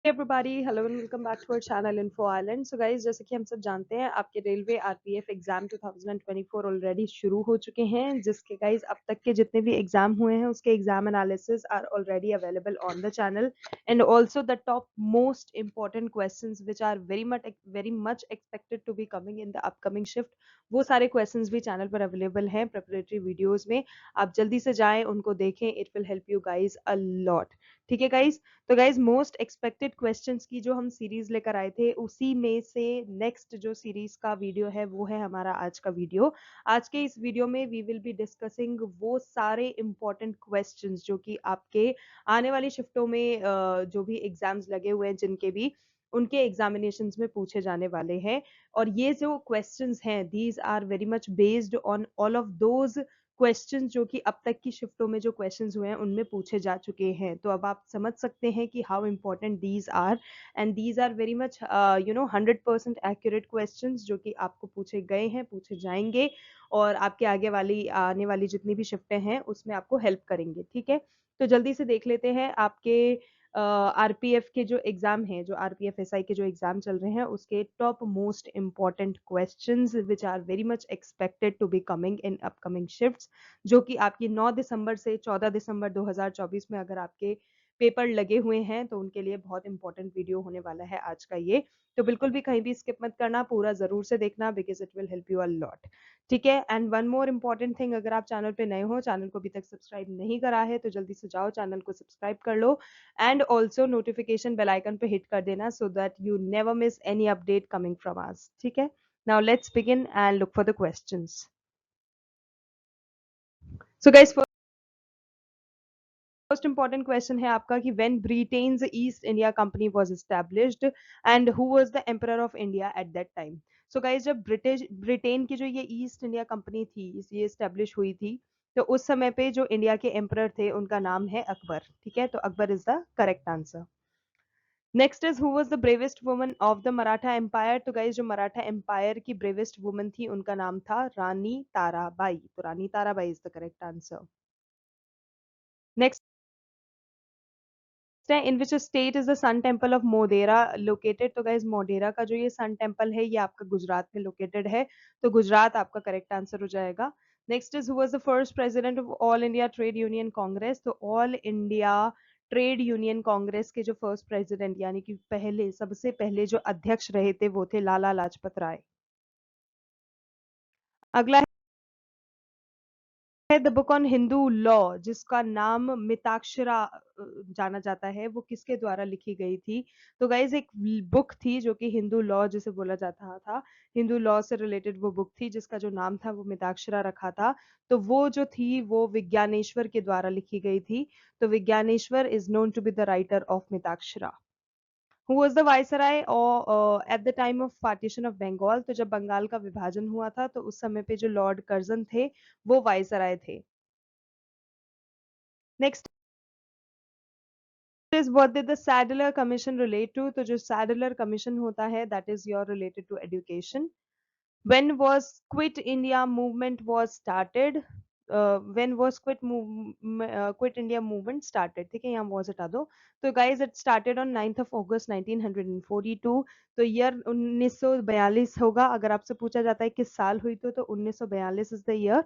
Everybody hello and welcome back to our channel Info Island. So guys, जैसे कि हम सब जानते हैं, आपके रेलवे आरपीएफ एग्जाम 2024 ऑलरेडी शुरू हो चुके हैं, जिसके गाइस अब तक के जितने भी एग्जाम हुए हैं उसके exam analysis are already available on the channel and also the top most important questions which are very much expected to be coming in the upcoming shift, वो सारे क्वेश्चंस भी चैनल पर अवेलेबल हैं preparatory videos में। आप जल्दी से जाएं, उनको देखें, it will help you guys a lot. ठीक है गाइस, तो गाइज मोस्ट एक्सपेक्टेड क्वेश्चंस की जो हम सीरीज लेकर आए थे, उसी में से नेक्स्ट जो सीरीज का वीडियो है वो है हमारा आज का वीडियो। आज के इस वीडियो में वी विल बी डिस्कसिंग वो सारे इंपॉर्टेंट क्वेश्चंस जो कि आपके आने वाली शिफ्टों में जो भी एग्जाम्स लगे हुए हैं जिनके भी, उनके एग्जामिनेशंस में पूछे जाने वाले हैं। और ये जो क्वेश्चंस हैं, these are very much based on all of those questions जो कि अब तक की शिफ्टों में जो क्वेश्चंस हुए हैं उनमें पूछे जा चुके हैं। तो अब आप समझ सकते हैं कि how important these are, and these are very much 100% accurate questions जो कि आपको पूछे गए हैं, पूछे जाएंगे और आपके आगे वाली आने वाली जितनी भी शिफ्टें हैं उसमें आपको हेल्प करेंगे। ठीक है, तो जल्दी से देख लेते हैं आपके आरपीएफ के जो एग्जाम हैं, जो आरपीएफ एसआई के जो एग्जाम चल रहे हैं उसके top most important questions which are very much expected to be coming in upcoming shifts, जो कि आपकी 9 दिसंबर से 14 दिसंबर 2024 में अगर आपके पेपर लगे हुए हैं तो उनके लिए बहुत इंपॉर्टेंट वीडियो होने वाला है आज का ये। तो बिल्कुल भी कहीं भी स्किप मत करना, पूरा जरूर से देखना, because it will help you a lot. ठीक है, and one more important thing, अगर आप चैनल पे नए हो, चैनल को अभी तक सब्सक्राइब नहीं करा है तो जल्दी से जाओ चैनल को सब्सक्राइब कर लो and also notification bell icon पे हिट कर देना so that you never miss any update coming from us. ठीक है, now let's begin and look for the questions. So guys, first important question है आपका कि when Britain's East India Company was established and who was the emperor of India at that time. So guys, जब Britain की जो ये east India company थी, ये establish हुई थी, तो उस समय पे जो इंडिया के एम्परर थे उनका नाम है अकबर। ठीक है, तो Akbar is the correct answer. Next is who was the bravest woman of the Maratha empire. तो गाइस, जो मराठा एम्पायर की ब्रेवेस्ट वुमन थी उनका नाम था रानी ताराबाई। तो Rani Tarabai is the correct answer. Next है in which state is the sun temple of Modhera located. तो गाइज, मोढेरा का जो ये सन टेम्पल है ये आपका गुजरात में लोकेटेड है, तो गुजरात आपका करेक्ट आंसर हो जाएगा। Next is who was the first president of All India Trade Union Congress. तो All India Trade Union Congress के जो फर्स्ट प्रेसिडेंट यानी कि पहले सबसे पहले जो अध्यक्ष रहे थे वो थे लाला लाजपत राय। अगला है the book on Hindu law, जिसका नाम मिताक्षरा जाना जाता है, वो किसके द्वारा लिखी गई थी। तो गाइज, एक बुक थी जो कि हिंदू लॉ जिसे बोला जाता था, हिंदू लॉ से रिलेटेड वो बुक थी जिसका जो नाम था वो मिताक्षरा रखा था। तो वो जो थी वो विज्ञानेश्वर के द्वारा लिखी गई थी। तो Vijnaneshwara is known to be the writer of Mitakshara. Who was the viceroy at the time of partition of Bengal. तो जब बंगाल का विभाजन हुआ था तो उस समय पे जो लॉर्ड कर्जन थे वो वायसराय थे। Next is what did the Sadler Commission relate to. तो जो सैडलर कमीशन होता है that is your related to education. When was Quit India Movement was started. When was Quit India Movement started. ठीक है, यहाँ was हटा दो। तो guys, it started on 9th of August 1942। तो ईयर 1942 होगा। अगर आपसे पूछा जाता है किस साल हुई तो 1942 इज द ईयर।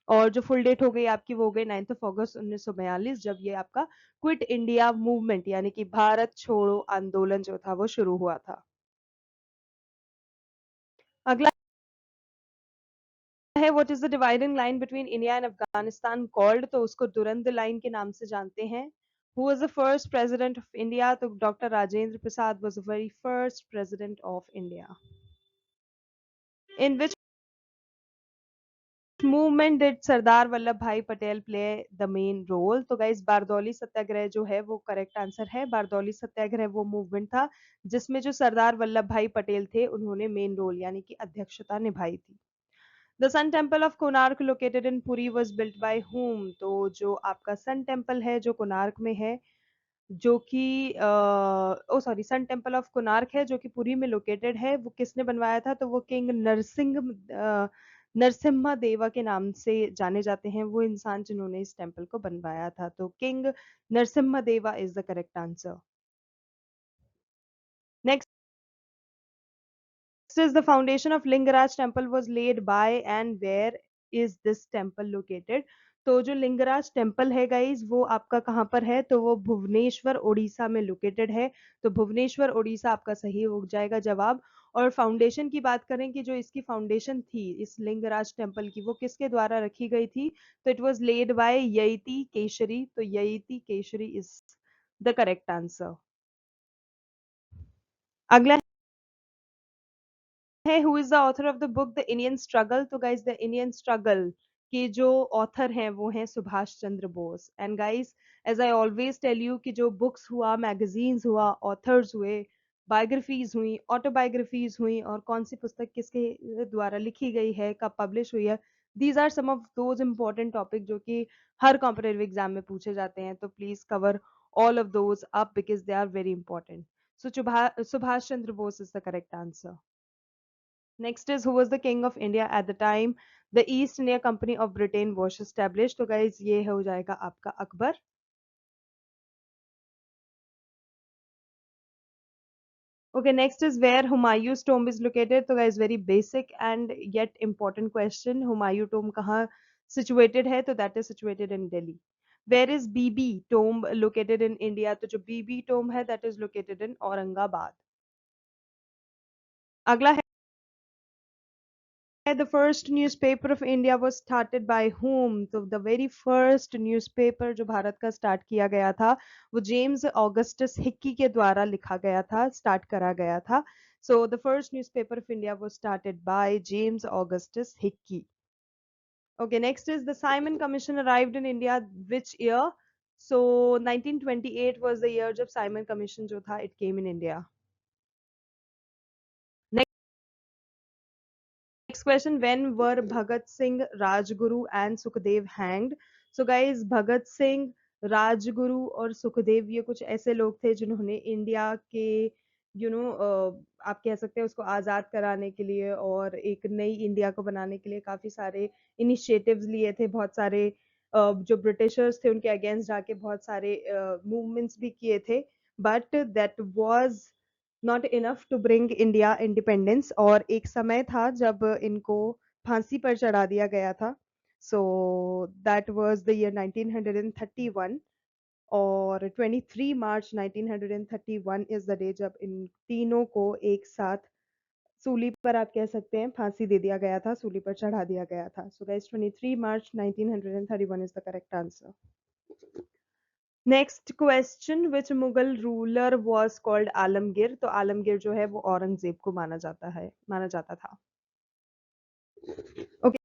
और जो फुल डेट हो गई आपकी वो हो गई 9th ऑफ अगस्त 1942, जब ये आपका क्विट इंडिया मूवमेंट यानी कि भारत छोड़ो आंदोलन जो था वो शुरू हुआ था। अगला है what is the dividing line between India and Afghanistan called. तो उसको दुरंद लाइन के नाम से जानते हैं। Who was the first president of India. तो doctor Rajendra Prasad was the very first president of India. In which movement did Sardar Vallabh Bhai Patel play the main role. तो guys, Bardoli Satyagraha जो है वो करेक्ट आंसर है। बारदौली सत्याग्रह वो मूवमेंट था जिसमें जो सरदार वल्लभ भाई पटेल थे उन्होंने मेन रोल यानी कि अध्यक्षता निभाई थी। The sun temple of Konark located in Puri was built by whom। तो जो आपका सन टेम्पल है जो कोणार्क में है, जो कि oh sorry, sun temple of Konark है जो कि पुरी में लोकेटेड है, वो किसने बनवाया था। तो वो किंग नरसिम्हा देवा के नाम से जाने जाते हैं वो इंसान जिन्होंने इस टेम्पल को बनवाया था। तो किंग नरसिम्हा देवा is the correct answer. Next is the foundation of Lingaraj temple was laid by, and where is this temple located? तो जो लिंगराज टेम्पल है गाइज वो आपका कहाँ पर है? तो वो भुवनेश्वर उड़ीसा में लोकेटेड है। तो भुवनेश्वर उड़ीसा आपका सही हो जाएगा जवाब। और फाउंडेशन की बात करें कि जो इसकी फाउंडेशन थी इस लिंगराज टेम्पल की, वो किसके द्वारा रखी गई थी? तो it was led by Yayati Keshari. तो Yayati Keshari is the correct answer. अगला है who is the author of the book the Indian struggle. तो गाइज द इंडियन स्ट्रगल के जो ऑथर हैं वो हैं Subhash Chandra Bose. And guys as I always tell you कि जो बुक्स हुआ, मैगजीन्स हुआ, ऑथर्स हुए, बायोग्राफीज हुई, ऑटोबायोग्राफीज हुई, और कौन सी पुस्तक किसके द्वारा लिखी गई है, कब पब्लिश हुई है, these are some of those important topic जो कि हर कॉम्पिटेटिव एग्जाम में पूछे जाते हैं। तो please cover all of those up because they are very important. So Subhash Chandra Bose is the correct answer. Next is who was the king of India at the time the East India Company of Britain was established. तो guys ये हो जाएगा आपका Akbar. Okay, next is where Humayun's tomb is located. तो guys very basic and yet important question. Humayun tomb कहाँ situated है? तो that is situated in Delhi. Where is BB tomb located in India? तो जो BB tomb है that is located in Aurangabad. अगला the first newspaper of India was started by whom? तो the very first newspaper जो भारत का start किया गया था वो जेम्स ऑगस्टस हिक्की के द्वारा लिखा गया था, स्टार्ट करा गया था। So the first newspaper of India was started by James Augustus Hickey. Okay, next is the Simon Commission arrived in India which year? So 1928 was the year जब Simon Commission जो था it came in India. Next question, when were Bhagat Singh, Rajguru and Sukhdev hanged? So guys, Bhagat Singh, Rajguru और सुखदेव ये कुछ ऐसे लोग थे जिन्होंने इंडिया के आप कह सकते हैं उसको आज़ाद कराने के लिए और एक नई इंडिया को बनाने के लिए काफ़ी सारे इनिशिएटिव्स लिए थे। बहुत सारे जो ब्रिटिशर्स थे उनके अगेंस्ट जाके बहुत सारे मूवमेंट्स भी किए थे, but that was not enough to bring India independence. और एक समय था जब इनको फांसी पर चढ़ा दिया गया था। So that was the year 1931 और 23 मार्च 1931 इज द डे जब इन तीनों को एक साथ सूली पर आप कह सकते हैं फांसी दे दिया गया था, सूली पर चढ़ा दिया गया था। So guys 23 March 1931 is the correct answer. Next question, which Mughal ruler was called Alamgir. तो आलमगीर जो है वो औरंगजेब को माना जाता था। Okay,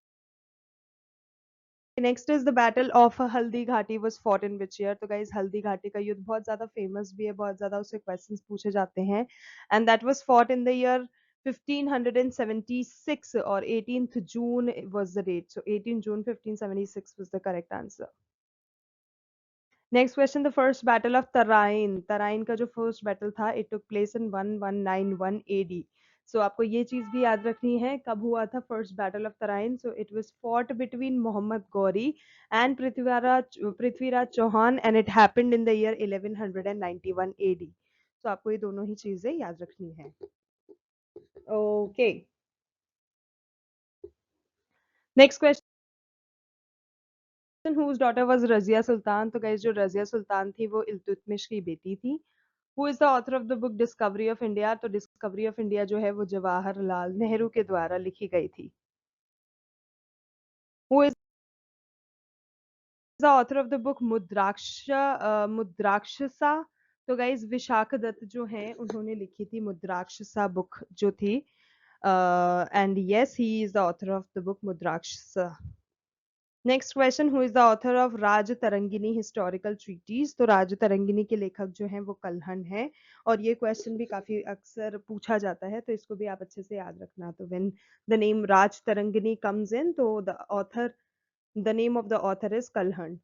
next is the battle of Haldi Ghati was fought in which year. तो गाइस हल्दी घाटी का युद्ध बहुत ज्यादा फेमस भी है, बहुत ज्यादा उससे क्वेश्चंस पूछे जाते हैं, and that was fought in the year 1576 और 18th June was the date. So 18 June 1576 was the correct answer. Next question, the first battle of Tarain. Tarain का जो फर्स्ट बैटल था it took place in 1191 AD. सो आपको ये चीज भी याद रखनी है कब हुआ था first battle of Tarain. So it was fought between Mohammad Ghori and Prithviraj Chauhan and it happened in the year 1191 AD. सो आपको ये दोनों ही चीजें याद रखनी है। Okay, next question, whose daughter was Razia Sultan. तो गाइस जो रजिया सुल्तान थी वो इल्तुतमिश की बेटी थी। Who is the author of the book discovery of India. तो डिस्कवरी ऑफ इंडिया जो है वो जवाहरलाल नेहरू के द्वारा लिखी गई थी। Who is the author of the book Mudrarakshasa. तो गाइज विशाख दत्त जो है उन्होंने लिखी थी मुद्राक्षसा बुक जो थी, and yes he is the author of the book Mudrarakshasa. Next question, who is the author of Raj Tarangini historical treatise. तो राज तरंगिनी के लेखक जो हैं वो कल्हण है, और ये क्वेश्चन भी काफी अक्सर पूछा जाता है तो इसको भी आप अच्छे से याद रखना। तो when the name Raj Tarangini comes in तो the name of the author is Kalhan.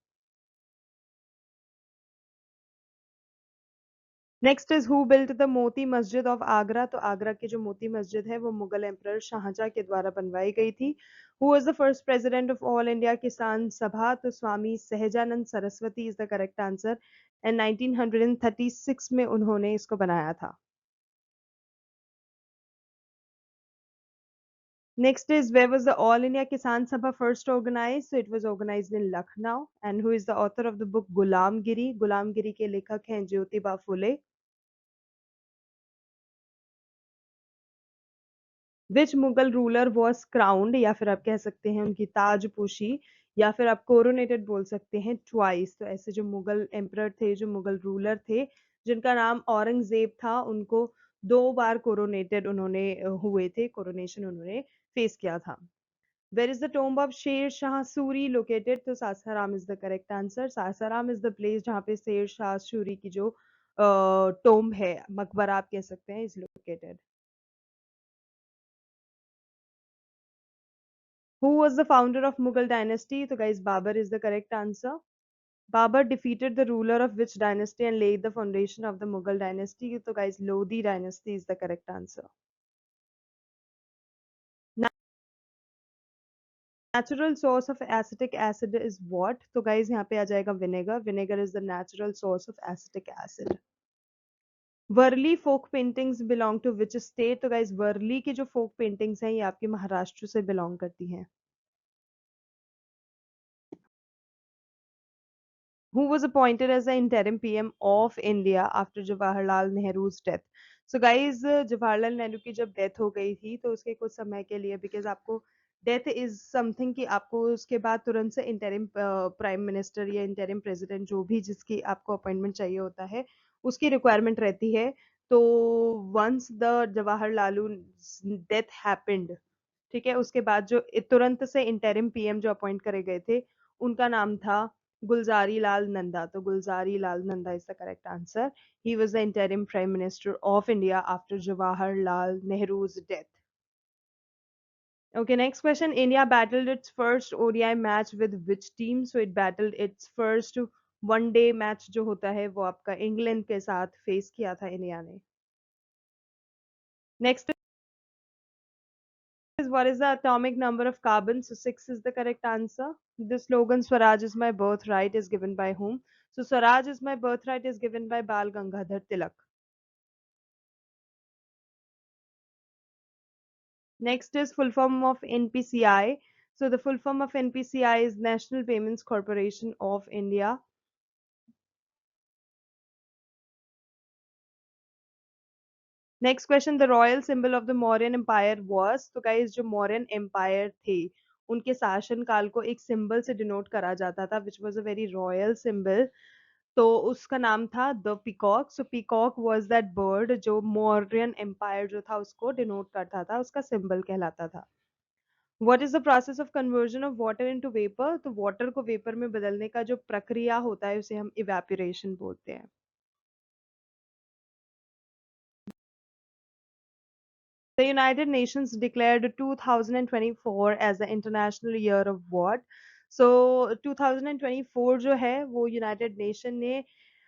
Next is who built the Moti Masjid of Agra. तो आगरा की जो मोती मस्जिद है वो मुगल एम्परर शाहजहां के द्वारा बनवाई गई थी। Who was the first president of All India Kisan Sabha. तो Swami Sahajanand Saraswati is the correct answer, and 1936 में उन्होंने इसको बनाया था। Next is, where was the All India Kisan Sabha first organized? So it was organized in Lucknow. And who is the author of the book Gulamgiri? Gulamgiri के लेखक हैं Jyotiba Phule. Which Mughal ruler was crowned, या फिर आप कह सकते हैं उनकी ताजपोशी, या फिर आप कोरोनेटेड बोल सकते हैं ट्वाइस. तो ऐसे जो मुगल एम्परर थे, जो मुगल रूलर थे, जिनका नाम औरंगजेब था, उनको 2 बार कोरोनेटेड उन्होंने हुए थे, कोरोनेशन उन्होंने फेस किया था. Where is the tomb of Sher Shah Suri located? तो Sasaram is the correct answer. Sasaram is the place जहाँ पे शेर शाह सूरी की जो tomb है, मकबरा आप कह सकते हैं, is located. Who was the founder of Mughal dynasty? So guys, Babur is the correct answer. Babur defeated the ruler of which dynasty and laid the foundation of the Mughal dynasty? So guys, Lodi dynasty is the correct answer. Natural source of acetic acid is what? तो guys यहाँ पे आ जाएगा vinegar. Vinegar is the natural source of acetic acid. Warli folk paintings belong to which state? तो guys Warli की जो फोक paintings हैं ये आपके महाराष्ट्र से बिलोंग करती हैं. Who was appointed as the interim PM of India after Jawaharlal Nehru's death? So guys, Jawaharlal Nehru की जब डेथ हो गई थी तो उसके कुछ समय के लिए, बिकॉज आपको डेथ इज समथिंग कि आपको उसके बाद तुरंत से इंटरिम प्राइम मिनिस्टर या इंटरिम प्रेसिडेंट जो भी जिसकी आपको अपॉइंटमेंट चाहिए होता है उसकी रिक्वायरमेंट रहती है. तो once the Jawaharlal death happened, ठीक है, उसके बाद जो तुरंत से इंटरिम पीएम जो अपॉइंट करे गए थे उनका नाम था गुलजारी लाल नंदा. तो Gulzari Lal Nanda is the correct answer. He was the interim prime minister of India after Jawaharlal Nehru's death. Okay, next question. India battled its first ODI match with which team? So it battled its first one day match जो होता है वो आपका England के साथ face किया था India ने. Next is, what is the atomic number of carbon? So 6 is the correct answer. The slogan Swaraj is my birthright is given by whom? So Swaraj is my birthright is given by Bal Gangadhar Tilak. Next is full form of NPCI. So the full form of NPCI is National Payments Corporation of India. Next question, the royal symbol of the Mauryan Empire was? तो guys जो Mauryan Empire थे उनके शासन काल को एक symbol से denote करा जाता था which was a very royal symbol. तो उसका नाम था the peacock. So peacock was that bird जो मौर्यन एम्पायर जो था उसको डिनोट करता था, उसका सिंबल कहलाता था. What is the process of conversion of water into vapour? तो वाटर को वेपर में बदलने का जो प्रक्रिया होता है उसे हम इवेपोरेशन बोलते हैं. The United Nations declared 2024 as the International Year of what? So 2024 जो है वो यूनाइटेड नेशन ने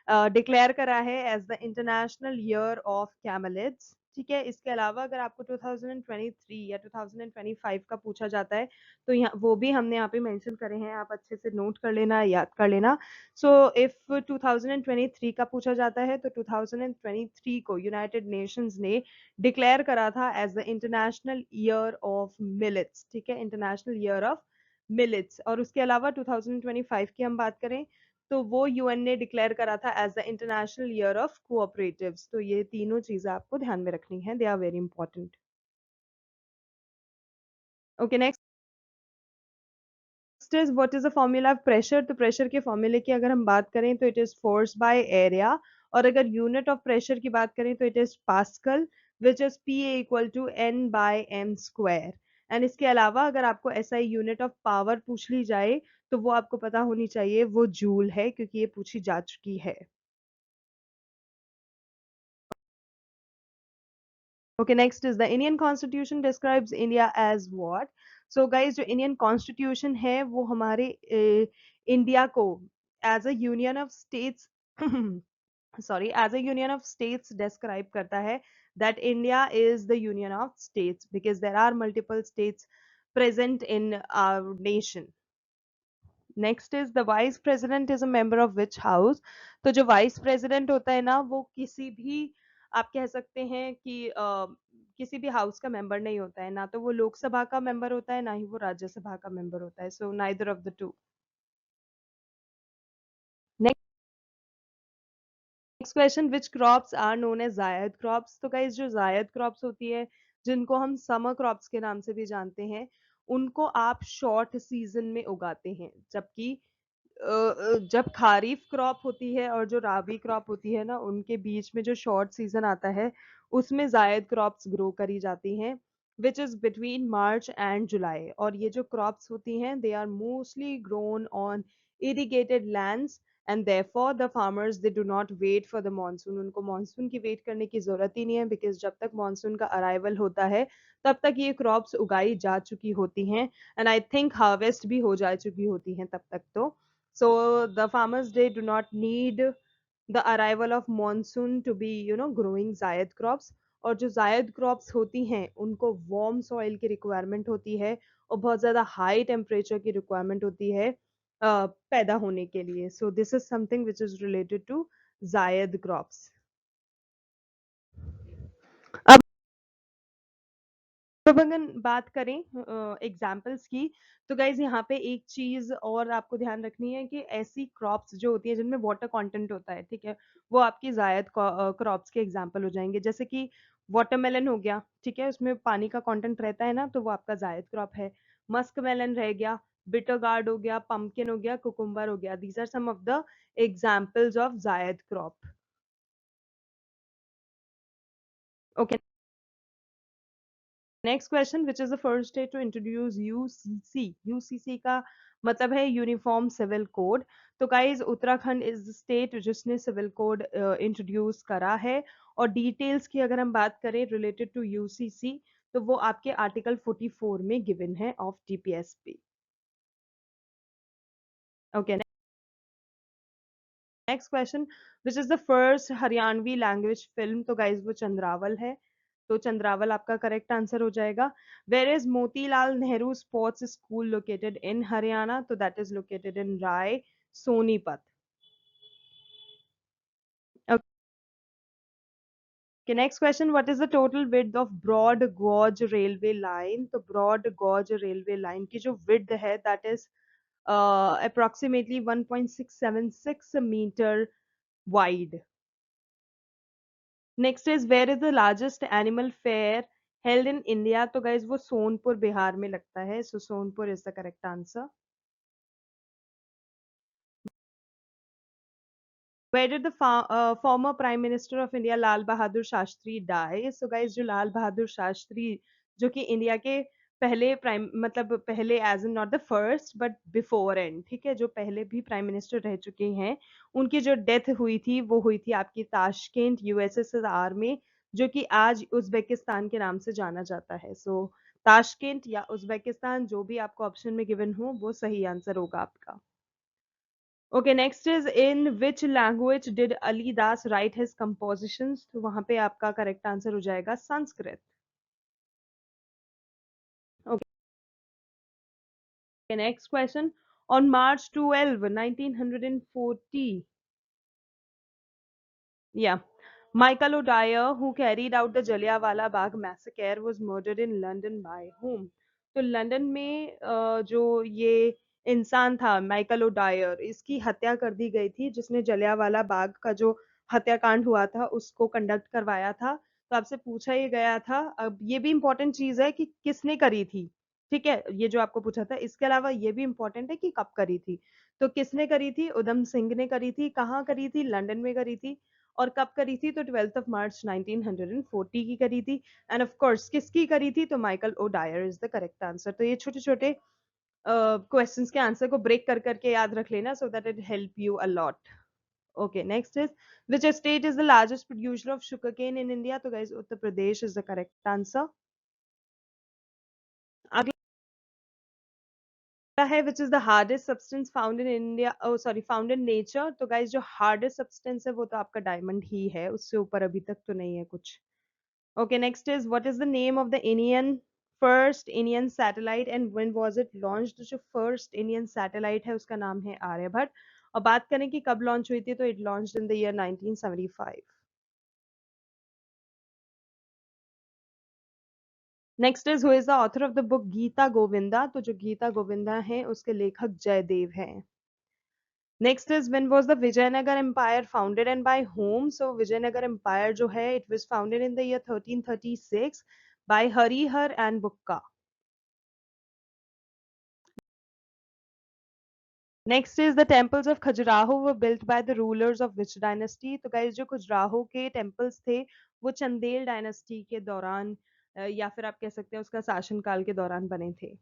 डिक्लेयर करा है as the international year of camelids. ठीक है, इसके अलावा अगर आपको 2023 या 2025 का पूछा जाता है तो यहाँ वो भी हमने यहाँ पे मेंशन करे हैं, आप अच्छे से नोट कर लेना, याद कर लेना. सो इफ 2023 का पूछा जाता है तो 2023 को यूनाइटेड नेशंस ने डिक्लेयर करा था as the international year of millets. ठीक है, इंटरनेशनल ईयर ऑफ मिलेट्स. और उसके अलावा 2025 की हम बात करें तो वो यूएन ने डिक्लेयर करा था as the international year of cooperatives. तो ये तीनों चीजें आपको ध्यान में रखनी है, they are very important. Okay, next is what is the formula of pressure? तो प्रेशर के फॉर्मूले की अगर हम बात करें तो it is force by area, और अगर यूनिट ऑफ प्रेशर की बात करें तो it is pascal which is P equal to N by M square. And इसके अलावा अगर आपको एसआई यूनिट ऑफ पावर पूछ ली जाए तो वो आपको पता होनी चाहिए, वो जूल है, क्योंकि ये पूछी जा चुकी है. Okay, next is the Indian Constitution describes India as what? So guys, जो Indian Constitution है वो हमारे इंडिया को as a union of states sorry, as a union of states describe करता है, that India is the union of states because there are multiple states present in our nation. Next is the vice president is a member of which house? तो जो vice president होता है ना वो किसी भी, आप कह सकते हैं कि किसी भी हाउस का मेंबर नहीं होता है, ना तो वो लोकसभा का मेंबर होता है, ना ही वो राज्यसभा का मेंबर होता है, so neither of the two. Next question, which crops are known as Zaid crops? तो गाइस जो जायद क्रॉप्स होती है, जिनको हम समर क्रॉप्स के नाम से भी जानते हैं, उनको आप शॉर्ट सीजन में उगाते हैं, जबकि जब खारीफ क्रॉप होती है और जो राबी क्रॉप होती है ना, उनके बीच में जो शॉर्ट सीजन आता है, उसमें जायद क्रॉप्स ग्रो करी जाती हैं, which is between March and July. और ये जो क्रॉप्स होती हैं, they are mostly grown on irrigated lands, and therefore the farmers they do not wait for the monsoon. उनको मॉनसून की वेट करने की जरूरत ही नहीं है, बिकॉज जब तक मॉनसून का अराइवल होता है, तब तक ये क्रॉप्स उगाई जा चुकी होती हैं, एंड आई थिंक हार्वेस्ट भी हो जा चुकी होती हैं तब तक तो। So the farmers, they do not need the arrival of monsoon to be growing जायद crops। और जो जायद crops होती हैं, उनको warm soil की requirement होती है, और बहुत ज़्यादा high temperature की requirement होती है पैदा होने के लिए। So this is something which is related to जायद crops। अब अब अगर बात करें एग्जाम्पल्स की, तो गाइज यहाँ पे एक चीज और आपको ध्यान रखनी है कि ऐसी क्रॉप्स जो होती है जिनमें वाटर कंटेंट होता है, ठीक है, वो आपकी जायद क्रॉप्स के एग्जाम्पल हो जाएंगे। जैसे कि वाटरमेलन हो गया, ठीक है, उसमें पानी का कंटेंट रहता है ना, तो वो आपका जायद क्रॉप है। मस्क मेलन रह गया, बिटर गार्ड हो गया, पंपकिन हो गया, कुकुम्बर हो गया, these are some of the examples of zaid crop. Okay, next question, which is the first state to introduce UCC? UCC का मतलब है यूनिफॉर्म सिविल कोड। तो गाइज उत्तराखंड इज स्टेट जिसने सिविल कोड इंट्रोड्यूस करा है। और डिटेल्स की अगर हम बात करें रिलेटेड टू यूसीसी, तो वो आपके आर्टिकल 44 में गिवन है of TPSP. Okay, next question, which is the first Haryanvi language film? तो गाइज वो चंद्रावल है, तो चंद्रावल आपका करेक्ट आंसर हो जाएगा। Where is Motilal Nehru sports school located in Haryana? तो that is located in Rai Sonipat. Okay, next question, what is the total width of broad gauge railway line? तो broad gauge railway line की जो width है, that is approximately 1.676 meter wide. Next is, where is the largest animal fair held in India? तो guys वो सोनपुर बिहार में लगता है, so Sonpur is the correct answer. Where did the former prime minister of India Lal Bahadur Shastri die? So guys जो लाल बहादुर शास्त्री, जो कि India के पहले प्राइम, मतलब पहले as in not the first but before end, ठीक है, जो पहले भी प्राइम मिनिस्टर रह चुके हैं, उनकी जो डेथ हुई थी वो हुई थी आपकी ताशकेंट यूएसएसआर में, जो कि आज उज्बेकिस्तान के नाम से जाना जाता है। सो ताशकेंट या उज्बेकिस्तान, जो भी आपको ऑप्शन में गिवन हो, वो सही आंसर होगा आपका। Okay, next is, in which language did Ali Das right his compositions? तो वहां पे आपका करेक्ट आंसर हो जाएगा Sanskrit. Okay, next question, on March 12, 1940, yeah, Michael O'Dyer, who carried out the Jallianwala Bagh massacre, was murdered in London by whom? तो London में जो ये इंसान था माइकल ओडायर, इसकी हत्या कर दी गई थी, जिसने जलियांवाला बाग का जो हत्याकांड हुआ था उसको कंडक्ट करवाया था। तो आपसे पूछा ये गया था, अब ये भी इंपॉर्टेंट चीज है कि किसने करी थी, ठीक है, ये जो आपको पूछा था। इसके अलावा ये भी इंपॉर्टेंट है कि कब करी थी। तो किसने करी थी? उधम सिंह ने करी थी। कहाँ करी थी? लंदन में करी थी। और कब करी थी? तो 12 मार्च 1940 की करी थी। एंड ऑफ कोर्स किसकी करी थी? तो Michael O'Dwyer is the correct answer. तो ये छोटे छोटे क्वेश्चंस के आंसर को ब्रेक कर करके याद रख लेना, so that it help you a lot. Okay, next is, which state is the largest producer of sugar cane in India? तो guys Uttar Pradesh is the correct answer. अगला है, which is the hardest substance found in India, oh sorry, found in nature? तो guys जो hardest substance है वो तो आपका diamond ही है, उससे ऊपर अभी तक तो नहीं है कुछ। Okay, next is, what is the name of the first Indian satellite and when was it launched? जो first Indian satellite है उसका नाम है आर्यभट्ट। और बात करें कि कब लॉन्च हुई थी, तो it launched in the year 1975। Next is who is the author of the book Gita Govinda, तो जो गीता गोविंदा है उसके लेखक जयदेव हैं। Next is when was the Vijayanagara empire founded and by whom, so Vijayanagara empire जो है it was founded in the year 1336 by Harihara and Bukka. Next is the temples of Khajuraho were built by the rulers of which dynasty, तो guys जो खजुराहो के temples थे वो Chandel dynasty के दौरान या फिर आप कह सकते हैं उसका शासनकाल के दौरान बने थे।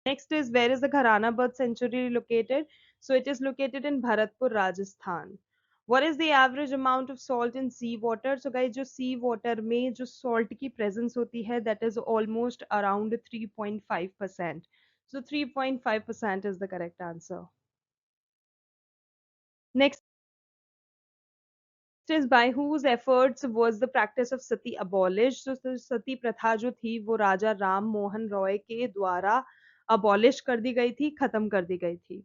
Next is where is the Gharana birth sanctuary located? So it is located in Bharatpur, Rajasthan. What is the average amount of salt in sea water? So guys, जो sea water में जो salt की presence होती है, that is almost around 3.5%. So 3.5% is the correct answer. Next is by whose efforts was the practice of sati abolished? So sati प्रथा जो थी वो राजा राम मोहन रॉय के द्वारा abolish कर दी गई थी, खत्म कर दी गई थी।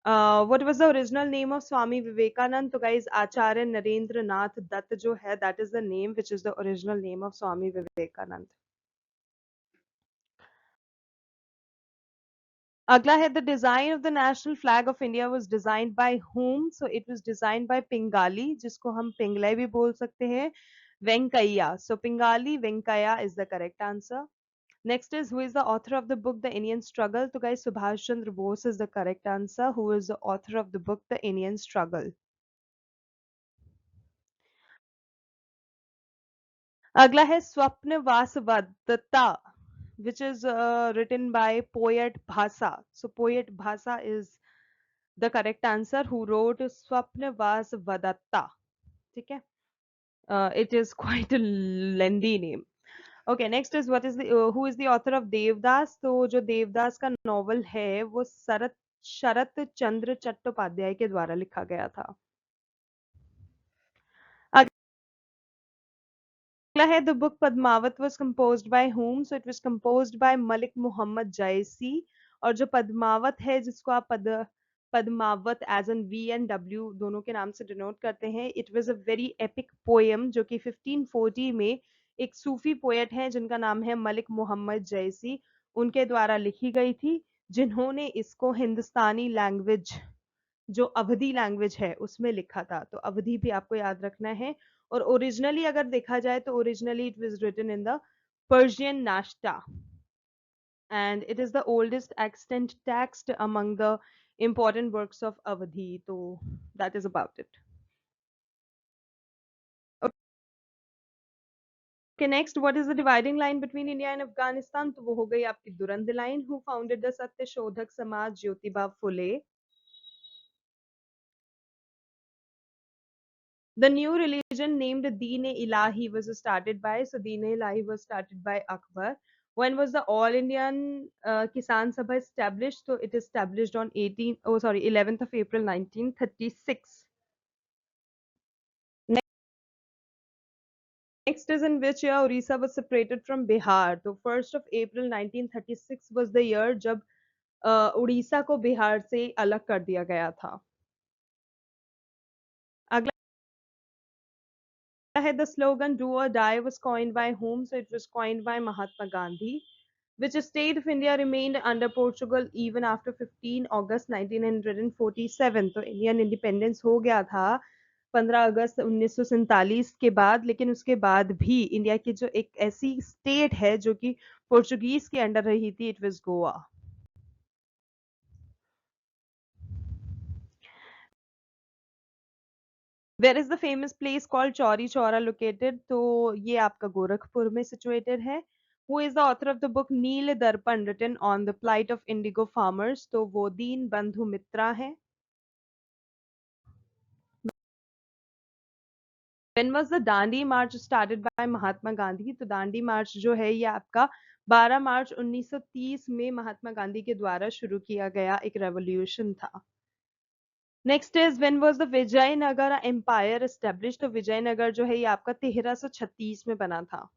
What was the original name of Swami Vivekanand? तो guys आचार्य नरेंद्र नाथ दत्त जो है that is the name which is the original name of Swami Vivekanand. अगला है the design of the national flag of India was designed by whom? So it was designed by Pingali जिसको हम पिंगले भी बोल सकते हैं, Venkaiah. So Pingali Venkaya is the correct answer. Next is who is the author of the book The Indian Struggle? तो guys Subhash Chandra Bose is the correct answer. Who is the author of the book The Indian Struggle? अगला है स्वप्न Vasavadatta which is written by poet Bhasa. So poet Bhasa is the correct answer who wrote स्वप्न वासवदत्ता. ठीक है, it is quite a lengthy name. Okay, next is what is the who is the author of Devdas? तो जो देवदास का novel है वो शरत चंद्र चट्टोपाध्याय के द्वारा लिखा गया था। अगला है the book Padmavat was composed by whom? So it was composed by Malik Mohammad Jayasi. और जो पद्मावत है जिसको आप Padmavat as an V and W दोनों के नाम से डिनोट करते हैं, it was a very epic poem जो कि 1540 में एक सूफी पोएट है जिनका नाम है मलिक मोहम्मद जयसी, उनके द्वारा लिखी गई थी, जिन्होंने इसको हिंदुस्तानी लैंग्वेज जो अवधी लैंग्वेज है उसमें लिखा था। तो अवधी भी आपको याद रखना है। और ओरिजिनली अगर देखा जाए तो originally it was written in the Persian नाश्ता and it is the oldest extant text among the important works of Awadhi. तो that is about it. Okay, next, what is the dividing line between India and Afghanistan? तो वो हो गई आपकी Durand line. Who founded the सत्य शोधक समाज? Jyotiba Phule. The new religion named Deen-e-Ilahi was started by, so Deen-e-Ilahi was started by Akbar. When was the All Indian Kisan Sabha established? So it established on 11th of April 1936. Next is in which year Orissa was separated from Bihar? So 1st of April 1936 was the year जब उड़ीसा को बिहार से अलग कर दिया गया था। अगला है the slogan "Do or Die" was coined by whom? So it was coined by Mahatma Gandhi. Which state of India remained under Portugal even after 15 August 1947? तो इंडियन इंडिपेंडेंस हो गया था 15 अगस्त 1947 के बाद, लेकिन उसके बाद भी इंडिया की जो एक ऐसी स्टेट है जो कि पोर्चुगीज के अंडर रही थी, it was Goa. Where is the famous place called Chauri Chaura located? तो ये आपका गोरखपुर में सिचुएटेड है। Who is the author of the book Neel Darpan written on the plight of indigo farmers? तो वो दीन बंधु मित्रा है। When was the Dandi March started by Mahatma Gandhi? तो दांडी मार्च जो है ये आपका 12 मार्च 1930 में महात्मा गांधी के द्वारा शुरू किया गया एक रेवोल्यूशन था। Next is when was the Vijayanagara empire established? तो विजयनगर जो है ये आपका 1336 में बना था।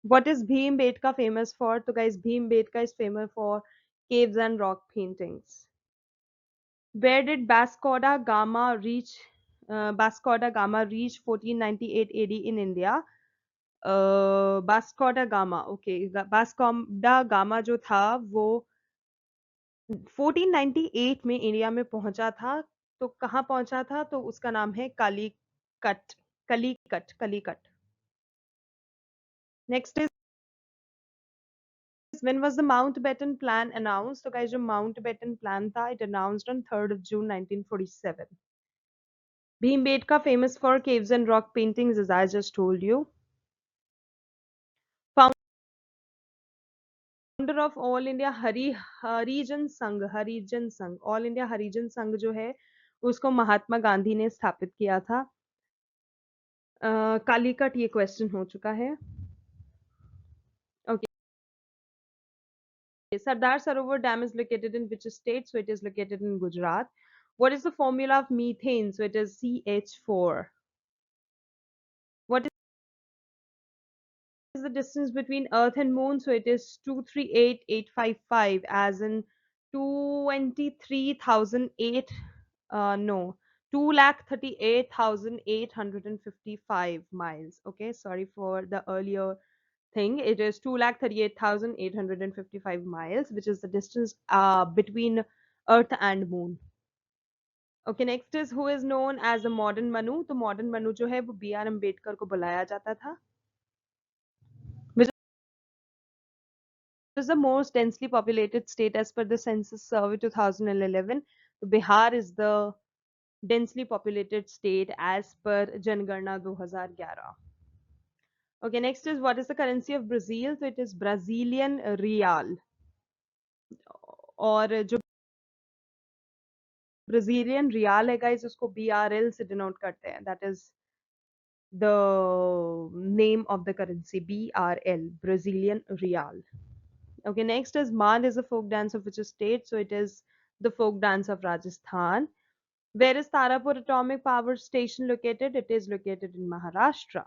What is Bhimbetka famous for? तो guys Bhimbetka is famous for caves and rock paintings. Where did Vasco da Gama reach 1498 AD in India? Vasco da Gama, okay, Vasco da Gama जो था वो 1498 में इंडिया में पहुंचा था। तो कहाँ पहुंचा था? तो उसका नाम है Calicut. Calicut, Calicut. Next is, when was the Mountbatten plan announced? तो गाइस जो Mountbatten plan था, it announced on 3rd of June 1947. Bhimbetka famous for caves and rock paintings, as I just told you. Founder of All India हरिजन संघ, all India हरिजन संघ जो है उसको महात्मा गांधी ने स्थापित किया था। कालीकट ये क्वेश्चन हो चुका है। Okay, Sardar Sarovar Dam is located in which state? So it is located in Gujarat. What is the formula of methane? So it is CH4. What is the distance between Earth and Moon? So it is 238855, as in 23,008. No, 238,855 miles. Okay, sorry for the earlier thing. It is 238,855 miles, which is the distance between Earth and Moon. Okay, next is who is known as a modern Manu? तो modern Manu जो है वो B.R. Ambedkar को बुलाया जाता था। Which is the most densely populated state as per the census survey 2011? So Bihar is the densely populated state as per जनगणना 2011. Okay, next is what is the currency of Brazil? So it is Brazilian real. और जो Brazilian riyal है guys उसको BRL से denote करते हैं, that is the name of the currency, BRL, Brazilian real. Okay, next is Mand is a folk dance of which state? So it is the folk dance of Rajasthan. Where is Tarapur Atomic Power Station located? It is located in Maharashtra.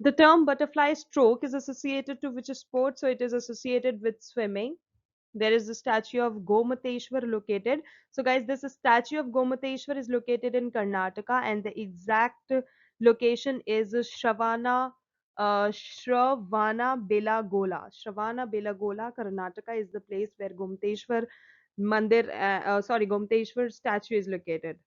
The term butterfly stroke is associated to which sport? So it is associated with swimming. There is the statue of Gomateshwar located. So guys, this statue of Gomateshwar is located in Karnataka, and the exact location is Shravana Belagola. Shravana Belagola, Karnataka is the place where Gomateshwar Gomateshwar statue is located.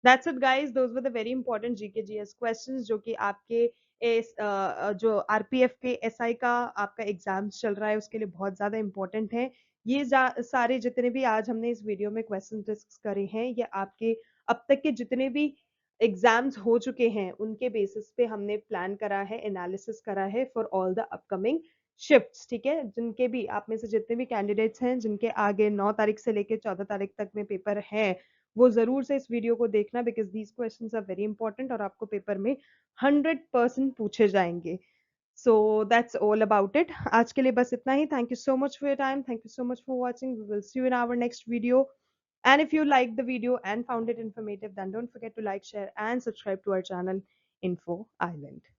That's it guys, those were the very important GK GS questions जो कि आपके जो RPF के SI का आपका exams चल रहा है उसके लिए बहुत ज्यादा इंपॉर्टेंट है। ये सारे जितने भी आज हमने इस वीडियो में क्वेश्चन डिस्कस करे हैं ये आपके अब तक के जितने भी एग्जाम्स हो चुके हैं उनके बेसिस पे हमने प्लान करा है, एनालिसिस करा है for all the upcoming shifts. ठीक है, जिनके भी आप में से जितने भी कैंडिडेट्स हैं जिनके आगे 9 तारीख से लेकर 14 तारीख तक में पेपर है वो जरूर से इस वीडियो को देखना, because these questions are very important और आपको पेपर में 100% पूछे जाएंगे। So that's all about it. आज के लिए बस इतना ही। Thank you so much for your time, thank you so much for watching, we will see you in our next video. And if you liked the video and found it informative, then don't forget to like, share, and subscribe to our channel, Info Island.